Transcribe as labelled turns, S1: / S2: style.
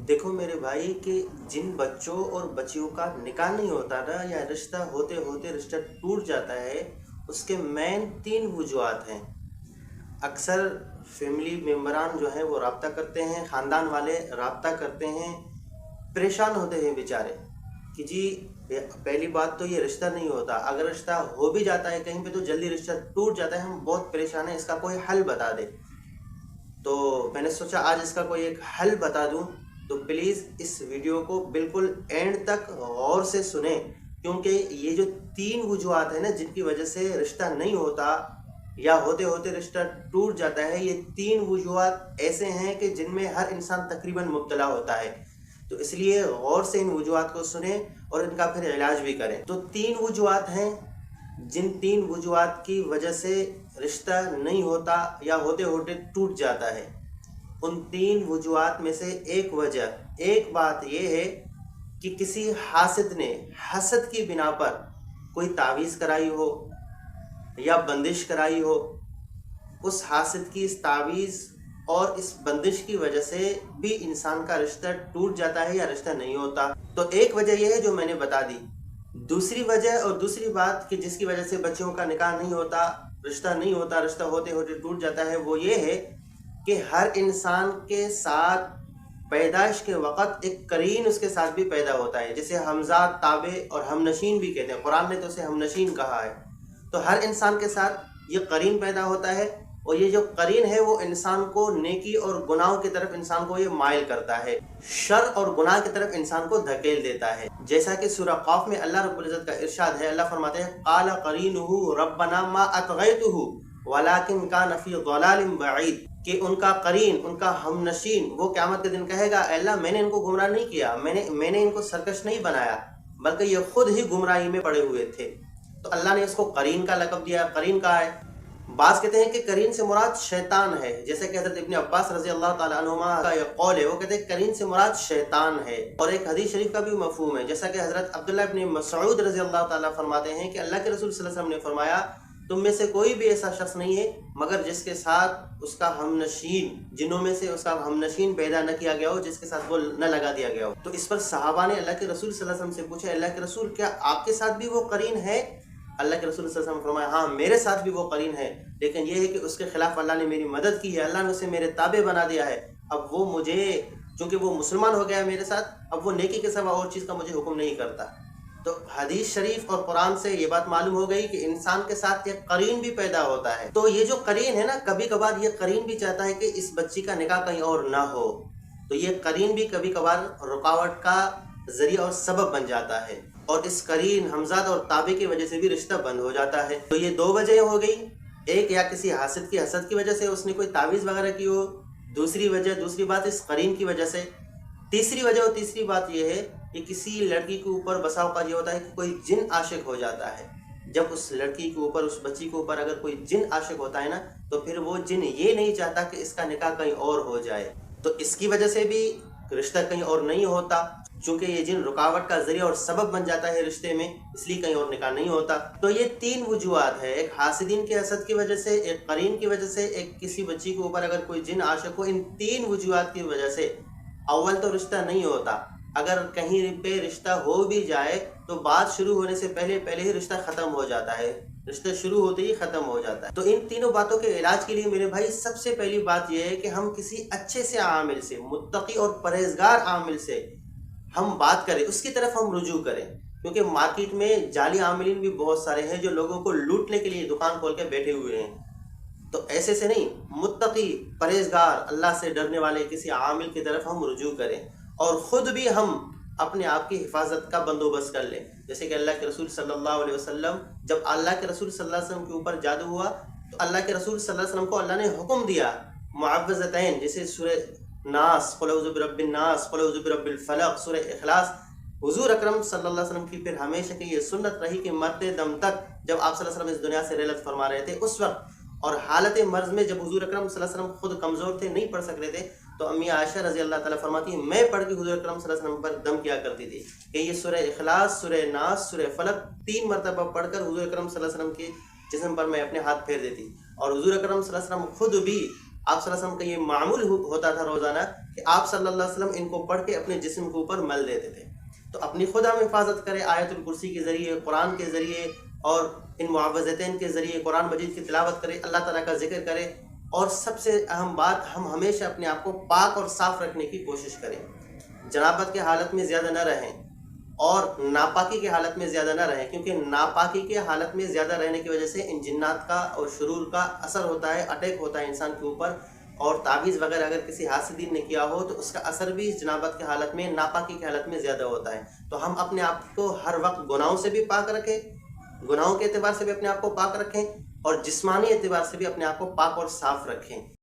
S1: देखो मेरे भाई कि जिन बच्चों और बच्चियों का निकाह नहीं होता ना या रिश्ता होते होते रिश्ता टूट जाता है, उसके मेन 3 वजूहात हैं। अक्सर फैमिली मेम्बरान जो हैं वो राब्ता करते हैं, ख़ानदान वाले राब्ता करते हैं, परेशान होते हैं बेचारे कि जी पहली बात तो ये रिश्ता नहीं होता, अगर रिश्ता हो भी जाता है कहीं पे तो जल्दी रिश्ता टूट जाता है, हम बहुत परेशान हैं, इसका कोई हल बता दे। तो मैंने सोचा आज इसका कोई एक हल बता दूं, तो प्लीज़ इस वीडियो को बिल्कुल एंड तक गौर से सुने, क्योंकि ये जो 3 वजूहात हैं ना जिनकी वजह से रिश्ता नहीं होता या होते होते रिश्ता टूट जाता है, ये 3 वजूहात ऐसे हैं कि जिनमें हर इंसान तकरीबन मुब्तला होता है। तो इसलिए गौर से इन वजूहात को सुने और इनका फिर इलाज भी करें। तो 3 वजूहात हैं जिन 3 वजूहात की वजह से रिश्ता नहीं होता या होते होते टूट जाता है। उन 3 वजूहात में से एक बात यह है कि किसी हासिद ने हसद की बिना पर कोई तावीज़ कराई हो या बंदिश कराई हो, उस हासिद की इस तावीज़ और इस बंदिश की वजह से भी इंसान का रिश्ता टूट जाता है या रिश्ता नहीं होता। तो एक वजह यह है जो मैंने बता दी। दूसरी वजह और दूसरी बात कि जिसकी वजह से बच्चों का निकाह नहीं होता, रिश्ता नहीं होता, रिश्ता होते होते टूट जाता है, वो ये है कि हर इंसान के साथ पैदाइश के वक़्त एक करीन उसके साथ भी पैदा होता है, जिसे हमज़ाद, ताबे और हमनशीन भी कहते हैं। कुरान ने तो उसे हमनशीन कहा है। तो हर इंसान के साथ ये करीन पैदा होता है और ये जो करीन है वो इंसान को नेकी और गुनाहों की तरफ इंसान को ये माइल करता है, शर और गुनाह की तरफ इंसान को धकेल देता है। जैसा कि सूरह क़ाफ में अल्लाह रब्बुल इज़्ज़त का इरशाद है, अल्लाह फरमाते हैं क़ाल क़रीनुहु रब्बना मा अतग़यतुहु वलाकिन कान फ़ी ज़लालिन बईद, कि उनका करीन, उनका हमनशीन वो क़यामत के दिन कहेगा, अल्लाह मैंने इनको गुमराह नहीं किया, मैंने इनको सरकश नहीं बनाया, बल्कि ये खुद ही गुमराही में पड़े हुए थे। तो अल्लाह ने इसको करीन का लक़ब दिया। करीन का है, बाज़ कहते हैं कि करीन से मुराद शैतान है, जैसे कि हज़रत इब्न अब्बास रज़ी अल्लाह ताला अन्हुमा का ये कौल है, वो कहते हैं करीन से मुराद शैतान है। और एक हदीस शरीफ का भी मफ़हूम है, जैसा कि हज़रत अब्दुल्लाह इब्न मसऊद रज़ी अल्लाह ताला फरमाते हैं कि अल्लाह के रसूल सल्लल्लाहु अलैहि वसल्लम ने फरमाया, तुम में से कोई भी ऐसा शख्स नहीं है मगर जिसके साथ उसका हमनशीन, जिन्हों में से उसका हमनशीन पैदा न किया गया हो, जिसके साथ वो न लगा दिया गया हो। तो इस पर सहाबा ने अल्लाह के रसूल सल्लल्लाहु अलैहि वसल्लम से पूछा, अल्लाह के रसूल क्या आपके साथ भी वो करीन है? अल्लाह के रसूल सल्लल्लाहु अलैहि वसल्लम फरमाया, हाँ मेरे साथ भी वो करीन है, लेकिन यह है कि उसके खिलाफ अल्लाह ने मेरी मदद की है, अल्लाह ने उसे मेरे ताबे बना दिया है। अब वो मुझे, चूँकि वो मुसलमान हो गया है मेरे साथ, अब वो नेकी के सिवा और चीज़ का मुझे हुक्म नहीं करता। तो हदीस शरीफ और कुरान से ये बात मालूम हो गई कि इंसान के साथ एक करीन भी पैदा होता है। तो ये जो करीन है ना, कभी कभार ये करीन भी चाहता है कि इस बच्ची का निकाह कहीं और ना हो, तो ये करीन भी कभी कभार रुकावट का जरिया और सबब बन जाता है, और इस करीन, हमजाद और ताबे की वजह से भी रिश्ता बंद हो जाता है। तो ये 2 वजह हो गई, एक या किसी हासिद की हसद की वजह से उसने कोई तावीज़ वगैरह की हो, दूसरी बात इस करीन की वजह से, तीसरी वजह और तीसरी बात यह है कि किसी लड़की के ऊपर बसा औक़ात ये होता है कि कोई जिन आशिक हो जाता है। जब उस लड़की के ऊपर, उस बच्ची के ऊपर अगर कोई जिन आशिक होता है ना, तो फिर वो जिन ये नहीं चाहता कि इसका निकाह कहीं और हो जाए, तो इसकी वजह से भी रिश्ता कहीं और नहीं होता। चूँकि ये जिन रुकावट का जरिया और सबब बन जाता है रिश्ते में, इसलिए कहीं और निकाह नहीं होता। तो ये 3 वजूहात है, एक हासिदीन के हसद की वजह से, एक करीन की वजह से, एक किसी बच्ची के ऊपर अगर कोई जिन आशिक हो। इन 3 वजूहात की वजह से अव्वल तो रिश्ता नहीं होता, अगर कहीं पे रिश्ता हो भी जाए तो बात शुरू होने से पहले ही रिश्ता ख़त्म हो जाता है, रिश्ता शुरू होते ही ख़त्म हो जाता है। तो इन तीनों बातों के इलाज के लिए मेरे भाई सबसे पहली बात यह है कि हम किसी अच्छे से आमिल से, मुत्तकी और परहेजगार आमिल से हम बात करें, उसकी तरफ हम रुजू करें, क्योंकि मार्केट में जाली आमिलीन भी बहुत सारे हैं जो लोगों को लूटने के लिए दुकान खोल के बैठे हुए हैं। तो ऐसे से नहीं, मुत्तकी, परहेजगार, अल्लाह से डरने वाले किसी आमिल की तरफ हम रुजू करें और ख़ुद भी हम अपने आप की हिफाजत का बंदोबस्त कर लें। जैसे कि अल्लाह के रसूल सल्लल्लाहु अलैहि वसल्लम, जब अल्लाह के रसूल सल्लल्लाहु अलैहि वसल्लम के ऊपर जादू हुआ तो अल्लाह के रसूल सल्लल्लाहु अलैहि वसल्लम को अल्लाह ने हुक्म दिया मुअव्वज़तैन, जैसे सूरह नास, क़ुल औज़ु बिरब्बिन नास, क़ुल औज़ु बिरब्बिल फलक़, सूरह इखलास। हुज़ूर अकरम सल्लल्लाहु अलैहि वसल्लम की फिर हमेशा की ये सुन्नत रही कि मरते दम तक, जब आप सल्लल्लाहु अलैहि वसल्लम इस दुनिया से रहलत फरमा रहे थे उस वक्त, और हालत मर्ज़ में जब हुज़ूर अकरम सल्लल्लाहु अलैहि वसल्लम खुद कमज़ोर थे, नहीं पढ़ सक रहे थे, तो अम्मी आयशा रज़ी अल्लाह ताला फरमाती हैं, मैं पढ़ के हुज़ूर अकरम सल्लल्लाहु अलैहि वसल्लम पर दम किया करती थी कि ये सूरह इखलास, सूरह नास, सूरह फलक 3 मरतबा पढ़कर हुज़ूर अकरम सल्लल्लाहु अलैहि वसल्लम के जिस्म पर मैं अपने हाथ फेर देती, और हुज़ूर अकरम सल्लल्लाहु अलैहि वसल्लम खुद भी آپ صلی اللہ علیہ وسلم کا یہ معمول ہوتا تھا روزانہ کہ آپ صلی اللہ علیہ وسلم ان کو پڑھ کے اپنے جسم کے اوپر مل دیتے تھے۔ تو اپنی خود ہم حفاظت کریں آیت الکرسی کے ذریعے، قرآن کے ذریعے، اور ان معوذتین کے ذریعے قرآن مجید کی تلاوت کریں، اللہ تعالیٰ کا ذکر کریں، اور سب سے اہم بات، ہم ہمیشہ اپنے آپ کو پاک اور صاف رکھنے کی کوشش کریں۔ جنابت کے حالت میں زیادہ نہ رہیں اور ناپاکی کی حالت میں زیادہ نہ رہیں، کیونکہ ناپاکی کے حالت میں زیادہ رہنے کی وجہ سے ان جنات کا اور شرور کا اثر ہوتا ہے، اٹیک ہوتا ہے انسان کے اوپر، اور تعویذ وغیرہ اگر کسی حاسدین نے کیا ہو تو اس کا اثر بھی اس جنابت کی حالت میں، ناپاکی کی حالت میں زیادہ ہوتا ہے۔ تو ہم اپنے آپ کو ہر وقت گناہوں سے بھی پاک رکھیں، گناہوں کے اعتبار سے بھی اپنے آپ کو پاک رکھیں، اور جسمانی اعتبار سے بھی اپنے آپ کو پاک اور صاف رکھیں۔